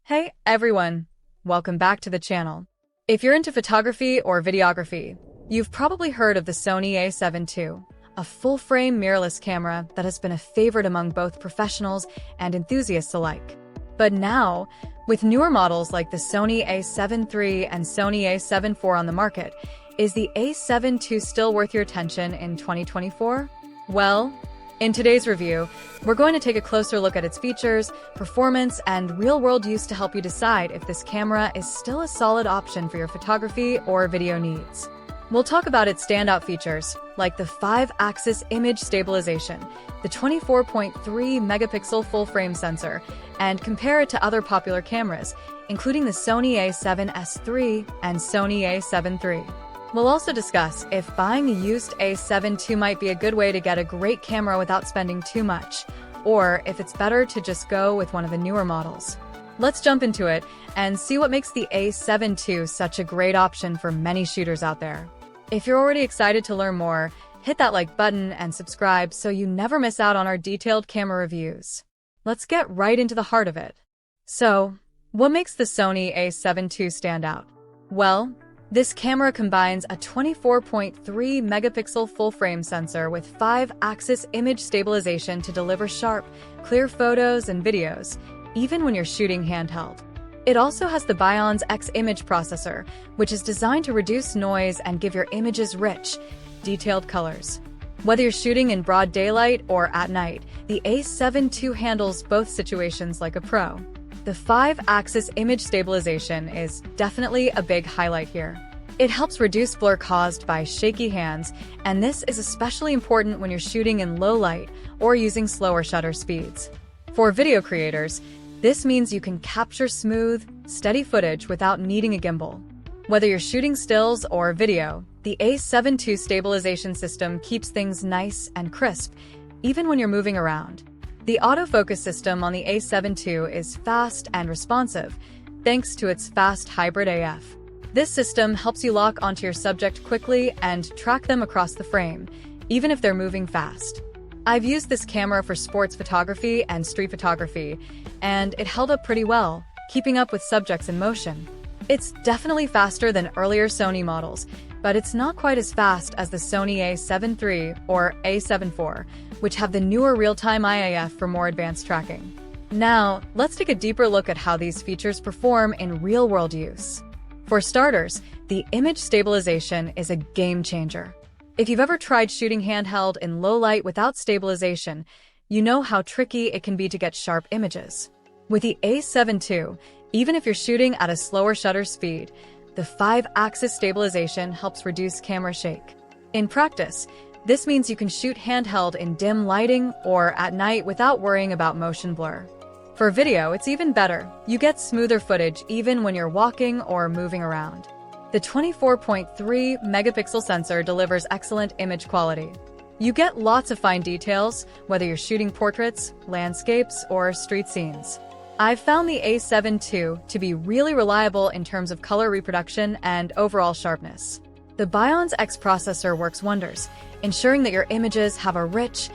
Hey everyone, welcome back to the channel. If you're into photography or videography, you've probably heard of the Sony A7 II, a full-frame mirrorless camera that has been a favorite among both professionals and enthusiasts alike. But now, with newer models like the Sony A7 III and Sony A7 IV on the market, is the A7 II still worth your attention in 2024? Well, in today's review, we're going to take a closer look at its features, performance, and real-world use to help you decide if this camera is still a solid option for your photography or video needs. We'll talk about its standout features, like the 5-axis image stabilization, the 24.3-megapixel full-frame sensor, and compare it to other popular cameras, including the Sony A7 III and Sony A7 III. We'll also discuss if buying a used A7 II might be a good way to get a great camera without spending too much, or if it's better to just go with one of the newer models. Let's jump into it and see what makes the A7 II such a great option for many shooters out there. If you're already excited to learn more, hit that like button and subscribe so you never miss out on our detailed camera reviews. Let's get right into the heart of it. So, what makes the Sony A7 II stand out? Well, this camera combines a 24.3-megapixel full-frame sensor with 5-axis image stabilization to deliver sharp, clear photos and videos, even when you're shooting handheld. It also has the Bion's X image processor, which is designed to reduce noise and give your images rich, detailed colors. Whether you're shooting in broad daylight or at night, the A7 II handles both situations like a pro. The 5-axis image stabilization is definitely a big highlight here. It helps reduce blur caused by shaky hands, and this is especially important when you're shooting in low light or using slower shutter speeds. For video creators, this means you can capture smooth, steady footage without needing a gimbal. Whether you're shooting stills or video, the A7 II stabilization system keeps things nice and crisp, even when you're moving around. The autofocus system on the A7 II is fast and responsive, thanks to its fast hybrid AF. This system helps you lock onto your subject quickly and track them across the frame, even if they're moving fast. I've used this camera for sports photography and street photography, and it held up pretty well, keeping up with subjects in motion. It's definitely faster than earlier Sony models, but it's not quite as fast as the Sony A7 III or A7 IV, which have the newer real-time IAF for more advanced tracking. Now, let's take a deeper look at how these features perform in real-world use. For starters, the image stabilization is a game-changer. If you've ever tried shooting handheld in low light without stabilization, you know how tricky it can be to get sharp images. With the A7 II, even if you're shooting at a slower shutter speed, the 5-axis stabilization helps reduce camera shake. In practice, this means you can shoot handheld in dim lighting or at night without worrying about motion blur. For video, it's even better. You get smoother footage even when you're walking or moving around. The 24.3-megapixel sensor delivers excellent image quality. You get lots of fine details, whether you're shooting portraits, landscapes, or street scenes. I've found the A7 II to be really reliable in terms of color reproduction and overall sharpness. The Bion's X processor works wonders, ensuring that your images have a rich,